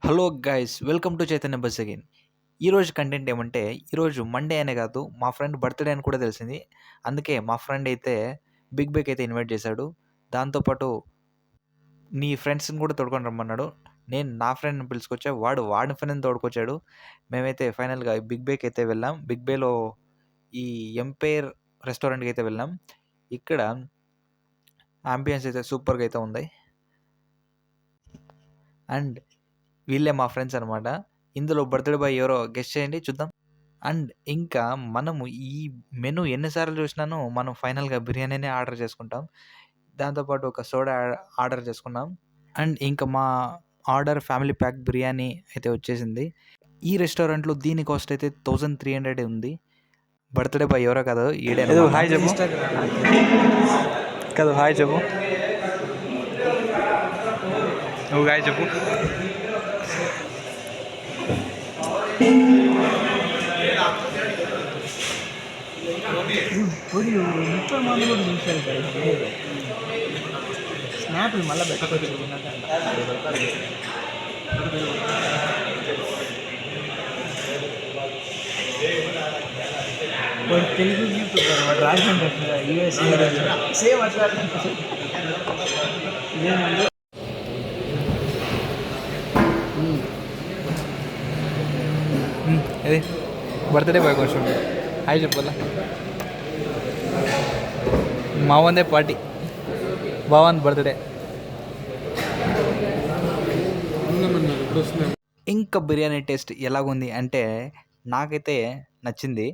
Hello guys, welcome to Chaitanya bus again. ఈరోజు content ఏమంటే, ఈరోజు మండే అనే కాదు, మా ఫ్రెండ్ బర్త్డే అని కూడా తెలిసింది. అందుకే మా ఫ్రెండ్ అయితే బిగ్ బేక్ అయితే ఇన్వైట్ చేశాడు. దాంతోపాటు నీ ఫ్రెండ్స్ని కూడా తోడుకొని రమ్మన్నాడు. నేను నా ఫ్రెండ్ని పిలుచుకొచ్చా, వాడు వాడి ఫ్రెండ్ని తోడుకొచ్చాడు. మేమైతే ఫైనల్గా బిగ్ బేక్ అయితే వెళ్ళాం. బిగ్ బేలో ఈ ఎంపైర్ రెస్టారెంట్కి అయితే వెళ్ళాం. ఇక్కడ అంబియన్స్ అయితే సూపర్గా అయితే ఉంది. అండ్ వీళ్ళే మా ఫ్రెండ్స్ అనమాట. ఇందులో బర్త్డే బాయ్ ఎవరో గెస్ట్ చేయండి చూద్దాం. అండ్ ఇంకా మనము ఈ మెనూ ఎన్నిసార్లు చూసినాను మనం ఫైనల్గా బిర్యానీనే ఆర్డర్ చేసుకుంటాం. దాంతోపాటు ఒక సోడా ఆర్డర్ చేసుకున్నాం. అండ్ ఇంకా మా ఆర్డర్ ఫ్యామిలీ ప్యాక్ బిర్యానీ అయితే వచ్చేసింది. ఈ రెస్టారెంట్లో దీని కాస్ట్ అయితే 1300 ఉంది. బర్త్డే బాయ్ ఎవరో కాదు, ఈడే. హాయ్ చెప్పు కదా, హాయ్ చెప్పు, నువ్వు హాయ్ చెప్పు. స్నాప్లు మళ్ళీ పెట్టుకోవచ్చు. తెలుగు యూట్యూబర్ వాడు రాజమండ్రి యూఎస్ సేమ్ అట్లా ఇదేనండి. అదే బర్త్డే బాయ్ కొంచెం హాయ్ చెప్పాలా. మా వందే పార్టీ, బాగుంది బర్త్డే. ఇంకా బిర్యానీ టేస్ట్ ఎలాగుంది అంటే నాకైతే నచ్చింది.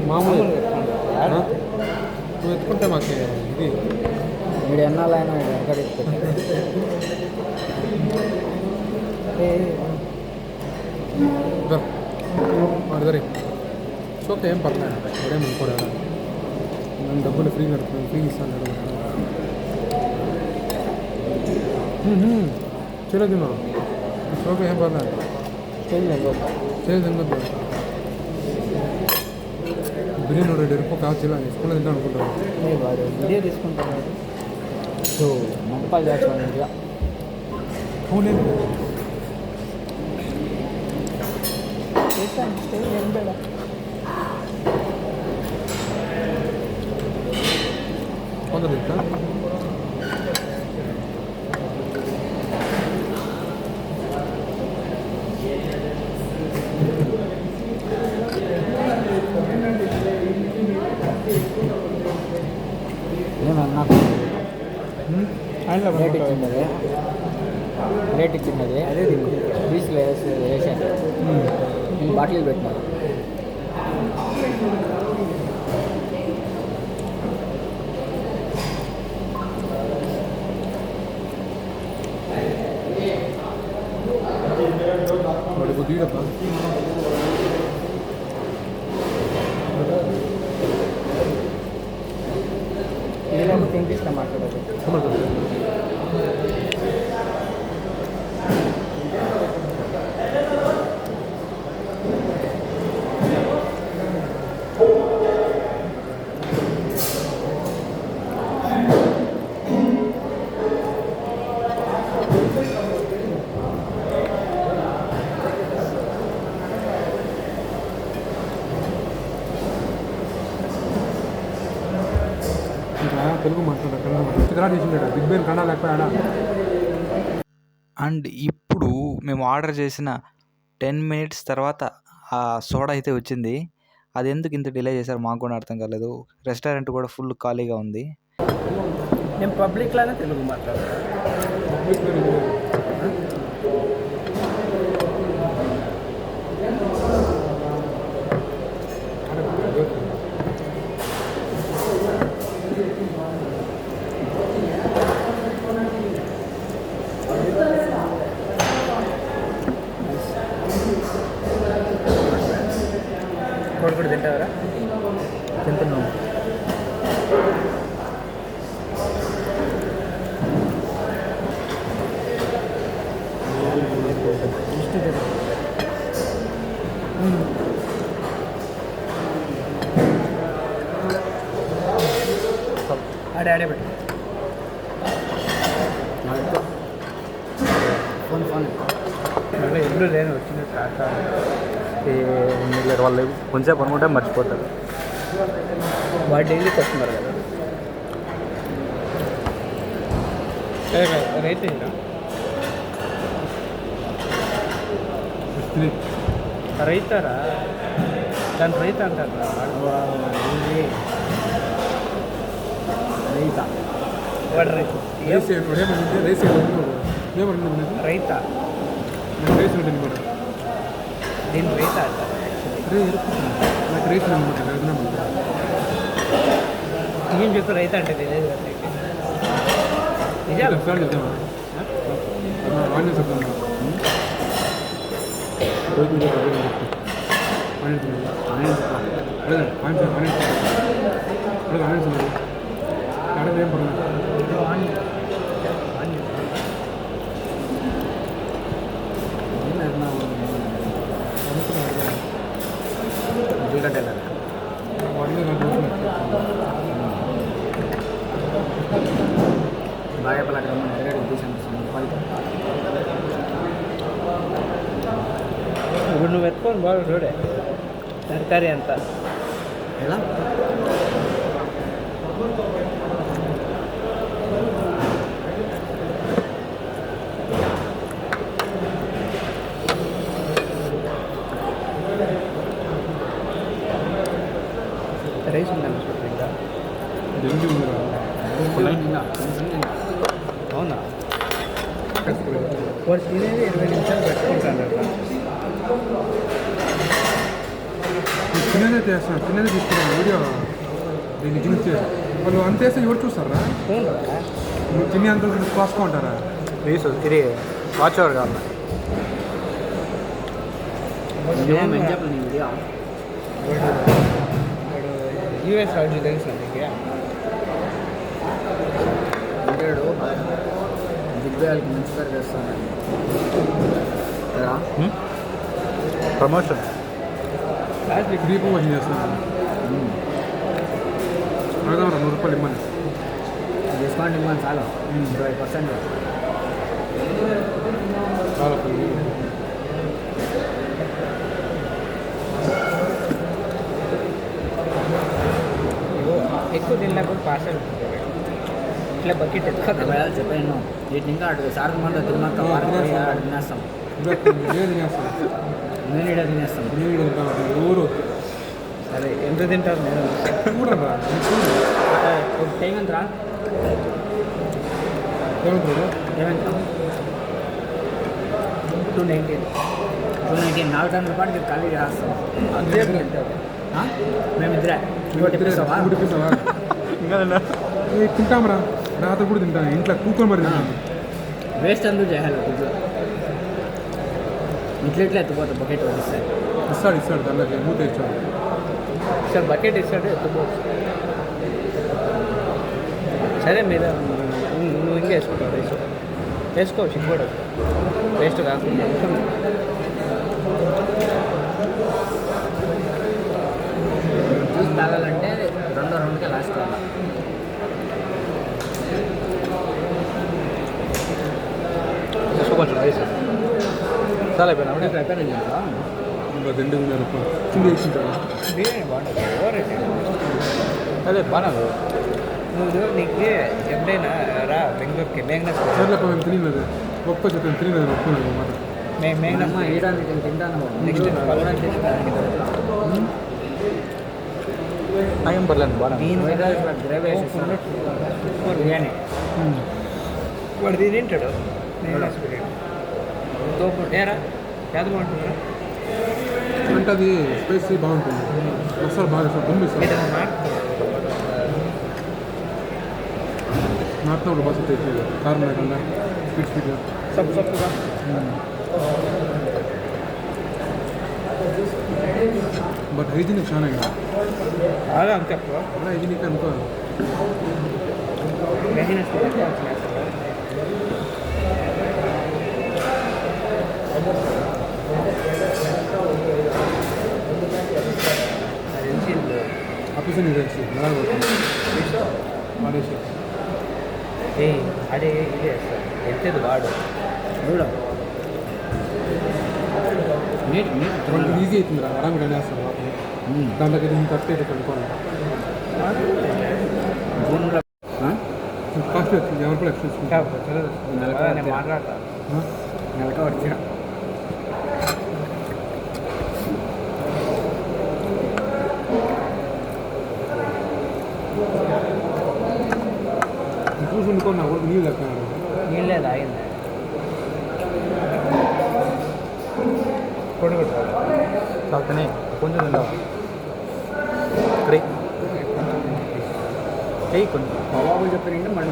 మామూలు నువ్వు ఎత్తుకుంటే మాకు ఇది వీడు ఎన్నాళ్ళైనా ఎక్కడ ఎత్తుకుంటే ఓకే, ఏం పర్లేదు. ఇప్పుడేం అనుకోడా, నేను డబ్బులు ఫ్రీ కడుతున్నాను, ఫ్రీ ఇస్తాను. చేయలేదు ఓకే, ఏం పర్లేదు. చేయలేదు తినొద్దు. బిర్యానీ రెడీ ఎరుపు కావచ్చు తీసుకుని తింటా అనుకుంటాను. ఇదే తీసుకుంటాను. సో మంపాలు చేస్తాను. అవునండి చేస్తాను. కొందరు తింటా. రేట్ ఇచ్చింది అదే బీచ్లో వేసాను. నేను బాటిల్ పెట్టినాను. ఏదైనా తినిపిస్తాం మాట్లాడదు. తెలుగు మాట్లాడారు. బిగ్ బేన్ కన్నా లేకపోయాడా. అండ్ ఇప్పుడు మేము ఆర్డర్ చేసిన 10 minutes తర్వాత ఆ సోడా అయితే వచ్చింది. అది ఎందుకు ఇంత డిలే చేశారు మాకు కూడా అర్థం కాలేదు. రెస్టారెంట్ కూడా ఫుల్ ఖాళీగా ఉంది. నేను పబ్లిక్లోనే తెలుగు మాట్లాడతాను. కోడి తింటావరా? తింటున్నావు. ఆడే పెట్టు ఫోన్ ఎప్పుడు లేని వచ్చింది వాళ్ళు కొంచెం అనుకుంటే మర్చిపోతారు. వాడు డైలీకి వస్తున్నారు కదా. రైతు రైతారా దాని రైతు అంటారు. రైతా వాడు రైతు రైతా దీని రైత అంటారు. ఏం చెప్పు రైత అంటే తెలియదు కదా నిజాలు. బాగా పలకడం ఇప్పుడు నువ్వు ఎత్తుకొని బాగా చూడే తరకారీ అంతా ఎలా రైస్ ఉందా ఇంకా అవునా వాడు తినేది 20 నిమిషాలు పెట్టుకుంటాను. తినేదే చేస్తాను, తినేదే తీసుకున్నాను వీడియో. దీన్ని చూస్తే వాళ్ళు అంతేస్తే ఎవరు చూస్తారా? నువ్వు తిని అంత కోసుకుంటారా? రీస్ ఇది వాచ్ ఓవర్ కావాలి. యూఎస్ రాజు తెలుసు నీకు అంటాడు దిగ్బయాలకి మంచి పేరు చేస్తాను ప్రమోషన్ ఫ్రీ ప్రమోషన్ చేస్తాను. అడగమరా 100 రూపాయలు ఇమ్మని డిస్కౌంట్ ఇవ్వమని చాలా 20% చాలా ఎక్కువ తిన్నప్పుడు పార్సల్ ఇట్లా బకెట్ ఎక్కువ చెప్పాను. వీటిని ఇంకా అటు సార్ మంది తిన్నాక తినేస్తాం. నేను ఇక్కడ తినేస్తాం. ఊరు సరే ఎంత తింటారు? నేను చూడరా ఒక టైం ఎంతరా ఏమంటారు 219 4 రూపాయలు మీరు ఖాళీ చేస్తాం. మేమిద్దరే తింటామరా రాత్రి కూడా తింటాను. ఇంట్లో కూకొని మరి వేస్ట్ అందుకు చేయాలి. ఇట్లా ఎత్తుపోతాం బకెట్ ఇస్తాడు దానికి మూత ఇస్తాడు. సార్ బకెట్ ఇస్తాడు ఎత్తుకోవచ్చు. సరే మీద నువ్వు ఇంకా వేసుకుంటావు వేసుకోవచ్చు ఇంకోటి వేస్ట్ కాకుండా. జ్యూస్ తాగాలంటే 2 రౌండ్కే లాస్ట్ కావాలి. కొంచెం రైస్ చాలా అయిపోయినా అయిపోయినా ఇంకా 200 రూపాయలు కింద వేసింటారా? బిర్యానీ బాగుంటుంది. ఓవర్ అదే బాగా నువ్వు నీకు ఎప్పుడైనా రా బెంగళూరుకి మేఘనా సర్లేపా మేము తినలేదు గొప్ప చెప్పాను తినలేదు ఒప్పుకున్నాను మాట మేఘనా వేయడానికి తింటాను. నెక్స్ట్ ఏం పర్లేదు బాగా గ్రేవీ బిర్యానీ వాడు తింటాడు. మేఘనా బిర్యానీ తోపు ఏరా యాద బాగుంటుందా అంటే అది స్పైసీ బాగుంటుంది. మసాలా బాగా పంపిస్తాను నాటినప్పుడు బాగా తెచ్చేది కారం లేకుండా స్వీట్గా సప్పుగా బట్ హైజీనిక్ చాలా ఇంకా బాగా అంతే అలా హైజీనిక్ అనుకో. ఆఫీసర్ నీకు తెలిసి మెదడు కొడుతుంది వాడేసి అడే ఇదే ఎత్తేది వాడు చూడ నీట్ మనకి ఈజీ అవుతుంది ఆరామ్గా అనేస్తారు దాంట్లోకి ఇది కరెక్ట్ అయితే కనుక్కోవాలి కాస్ట్ వచ్చింది ఎవరు కూడా ఎక్స్ట్రా మాట్లాడతా నెలక వచ్చిన చూసి ఉండుకొని నా కూడా నీళ్ళు లెక్కన్నారు నీళ్ళే తాగింది కొడుకుంటాడు తాగుతానే కొంచెం తిందాం కొంచెం బాబు చెప్పారంటే మళ్ళీ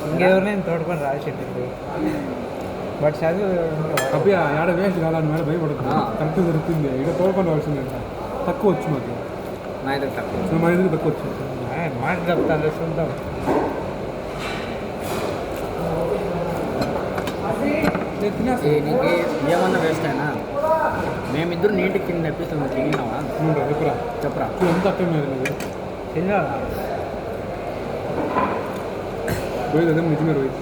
ఇంకెవరినైనా తోడుకొని రాసేట్టు బట్ చదువు అబ్బాయి ఆడ వేస్ట్ కాలని మేడం భయపడుతుంది కరెక్ట్ జరుగుతుంది ఇక్కడ తోడుకొని రావాల్సిందంట తక్కువ వచ్చు మాకు నా దగ్గర తక్కువ సో మా దగ్గర తక్కువ వచ్చింది మాట చెప్తాను చూద్దాం నీకు ఏమన్నా వేస్ట్ అయినా మేమిద్దరు నీటికి కింద ఎప్పిస్తాం నువ్వు తిన్నావా చెప్పురా చెప్పరా ఎంత అర్థం లేదు తిన్నా పోయేది అదే నిజమే రోహిత్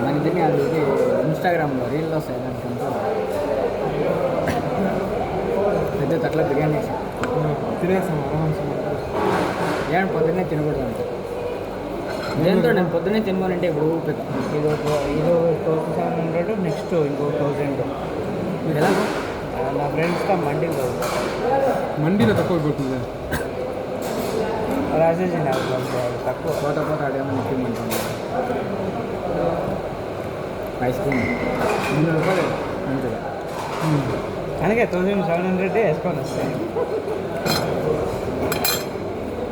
మన ఇద్దరిని అది ఇన్స్టాగ్రామ్లో రీల్లో వస్తాయి దానికంతా పెద్ద తట్ల బిర్యానీ తినేస్తాం ఆరామ్స్ ఏం పొద్దున్నే తినకూడదు అంటే దేంతో నేను పొద్దున్నే తినమనంటే ఇప్పుడు ఇది 2700 నెక్స్ట్ ఇంకో 1000 ఎలా నా ఫ్రెండ్స్తో మండీలో మండీలో తక్కువ పడుతుంది రాసేసి తక్కువ పోత అదేమో నెక్కిమంటాను ఐస్ క్రీమ్ 300 రూపాయలు అంతే అందుకే 1700 వేసుకొని వస్తాయి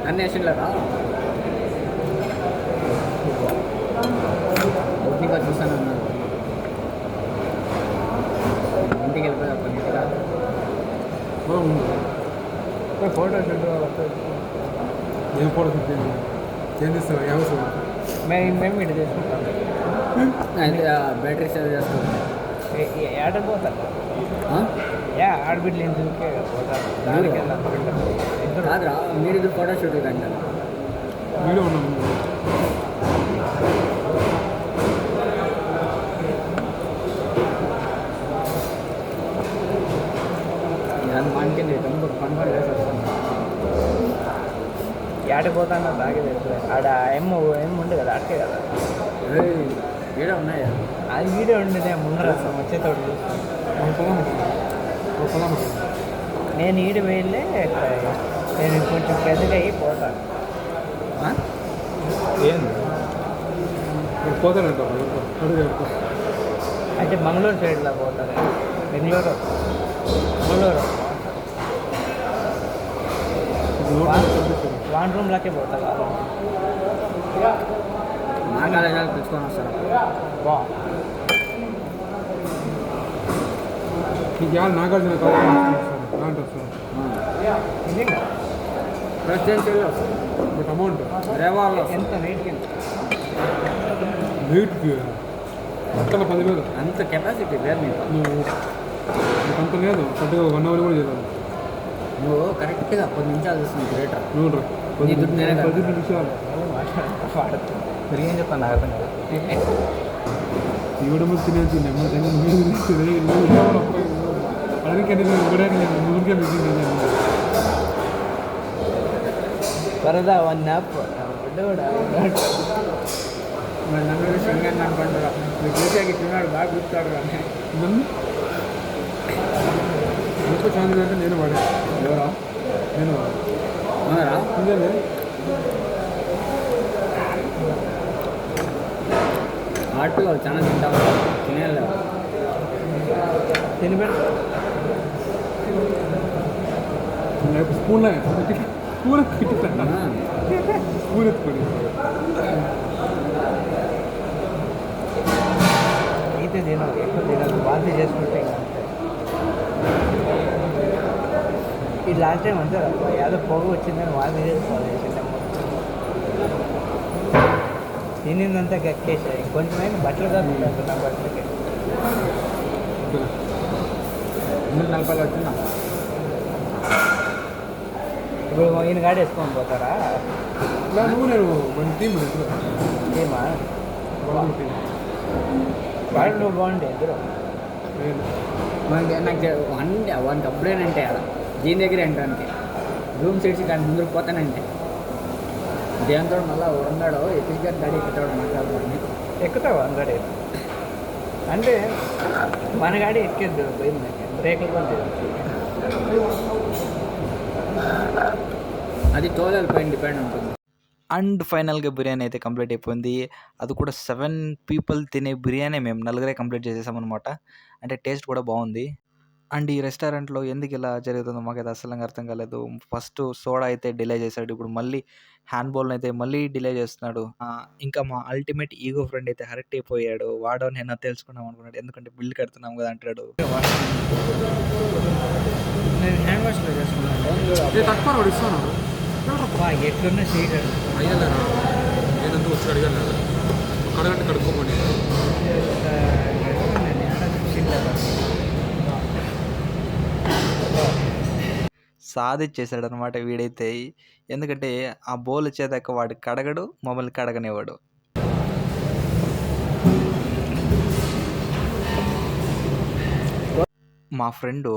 అన్ని వేసిండ్లేరా ఇంకా చూస్తాను అన్నారు ఇంటికి వెళ్ళిపోయి అప్పుడు ఇంటికి ఫోటో ఏం ఫోటో చూపించింది ఏం చేస్తావు వ్యవసాయం మేము ఇటు చేసుకుంటాం అయితే బ్యాటరీ సేవ్ చేస్తాం ఏడ పోతారు ఆడబిడ్డలు ఎందుకే పోతారు దానికి కాదురా మీరు ఇది ఫోటో షూట్ అంటారు వీడియో ఉన్నాం ఇదంతా మనకి పనుకొని వేసి వస్తాను ఏడిపోతాను తాగేది ఆడ ఎమ్మ ఉండే కదా అట్టే కదా వీడియో ఉన్నాయా అది వీడియో ఉండేదే ముందర వస్తాం వచ్చేతోడు నేను ఈడు వెళ్ళే నేను కొంచెం పెద్దగా అయ్యి పోతాను ఏంది పోతానంట అంటే మంగళూరు సైడ్లో పోతాను బెంగళూరు వాన్ రూమ్లోకే పోతాను మా కాలేజీలో తెచ్చుకొని వస్తారు బా నీకు యాళ్ళు నాగార్జున దాంట్లో వస్తారు ప్రెసిడెన్షియల్లో వస్తారు బట్ అమౌంట్ రేవాల్లో ఎంత నీట్కి వెయిట్కి మొత్తం 10,000 అంత కెపాసిటీ లేదు నీకు నీకు అంత లేదు కొద్దిగా 1 అవర్ కూడా చేయలేదు నువ్వు కరెక్ట్గా 10 నిమిషాలు చూస్తుంది గ్రేటర్ నువ్వు రా 10 నిమిషాలు ఏం చెప్తాను నాకు అర్థం కదా ఇవ్వడం తినేసి ಅದಕ್ಕೆ ಊರಿಗೆ వరదా 1 యాప్ మరి నన్ను సింగర్ అనుకుంటారా మీరు చూసాక తిన్నాడు బాగా గుర్తాడు కానీ నన్ను ఎక్కువ ఛానల్ అంటే నేను వాడా ఎవరా నేను అవునరా ఇంకేలే ఆటలో చాలా తింటావు తినేయాలి తినిపెట్టు స్పూన్లో స్పూన్ స్పూన్ ఎత్తుకొని అయితే తినవు ఎక్కువ తినదు వాంతి చేసుకుంటే ఈ లాస్ట్ టైం అంతే ఏదో పొగ వచ్చిందని వాంతి చేసుకోవాలి తినిందంతా కక్కేసా ఇంకొంచెమైనా బట్టలు కాదు నా బట్టలకి 340 వచ్చిందా ఇప్పుడు ఈయన గాడి వేసుకొని పోతారా ఇలా నువ్వు నేను మన టీం ఏమా టీం వాడు నువ్వు బాగుండే ఇద్దరు మనకి నాకు వానికి అప్పుడేనంటే దీని దగ్గర ఎంటానికి రూమ్ సీట్స్ కానీ ముందర పోతానంటే దేంతో మళ్ళీ ఉన్నాడో ఎత్తికి గారి గాడి ఎక్కుతాడు మాట్లాడుకోండి ఎక్కుతావా గాడి అంటే మన గాడి ఎక్కేద్దు పోయింది బ్రేకులు కూడా అది తోలాలి పైన డిపెండ్ ఉంటుంది. అండ్ ఫైనల్గా బిర్యానీ అయితే కంప్లీట్ అయిపోయింది. అది కూడా 7 పీపుల్ తినే బిర్యానీ మేము నలుగురే కంప్లీట్ చేసేసామన్నమాట. అంటే టేస్ట్ కూడా బాగుంది. అండ్ ఈ రెస్టారెంట్లో ఎందుకు ఇలా జరుగుతుందో మాకైతే అస్సలు అర్థం కాలేదు. ఫస్ట్ సోడా అయితే డిలే చేశాడు. ఇప్పుడు మళ్ళీ హ్యాండ్ బౌల్ని అయితే మళ్ళీ డిలే చేస్తున్నాడు. ఇంకా మా అల్టిమేట్ ఈగో ఫ్రెండ్ అయితే హర్ట్ అయిపోయాడు. వాడో నేను తెలుసుకున్నాం అనుకున్నాడు. ఎందుకంటే బిల్ కడుతున్నాం కదా అంటాడు. నేను హ్యాండ్ వాష్లో చేసుకున్నాను తక్కువ వాడు ఇస్తాను ఎట్లున్నా చేయగలరు అయ్యలేరా నేనందుకు వచ్చి అడిగాను కడగంటే కడుక్కోమని సాధించేశాడు అనమాట వీడైతే. ఎందుకంటే ఆ బౌల్ వచ్చేదాకా వాడు కడగడు, మమ్మల్ని కడగనివ్వడు. మా ఫ్రెండు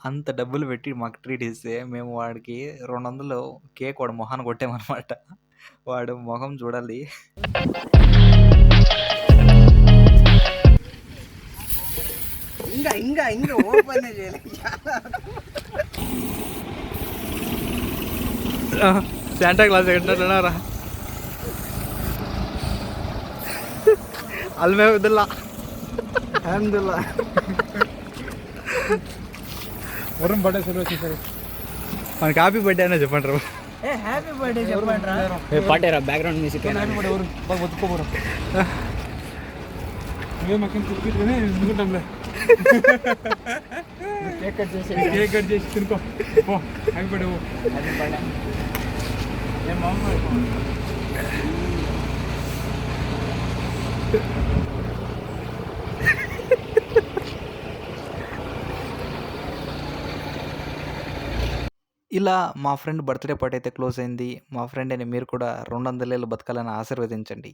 అంత డబ్బులు పెట్టి మాకు ట్రీట్ ఇస్తే మేము వాడికి 200 కేక్ వాడు మొహాన్ని కొట్టామన్నమాట. వాడు మొహం చూడాలి. ఇంకా ఓపెన్ చేయాలి శాంటా క్లాస్ ఎక్కడున్నారా అల్మేదుల్లా అల్హమ్దుల్లా వరుణ్ బర్త్డే సెలబ్రేషన్ సరే మనకి హ్యాపీ బర్త్డే అనే చెప్పండి రా. హ్యాపీ బర్త్డే చెప్పండి రా పాటేరా background music happy birthday Varun బాగా బతుకోబోరా నువ్వే మాకేం తిరిగితేనే ఎందుకుంటాంలే కేక్ కట్ చేసి కేక్ కట్ చేసి తినుకో oh happy birthday oh happy birthday నేను మామ ఇలా మా ఫ్రెండ్ బర్త్డే పార్టీ అయితే క్లోజ్ అయింది. మా ఫ్రెండ్ అని మీరు కూడా 200 ఏళ్ళు బతకాలని ఆశీర్వదించండి.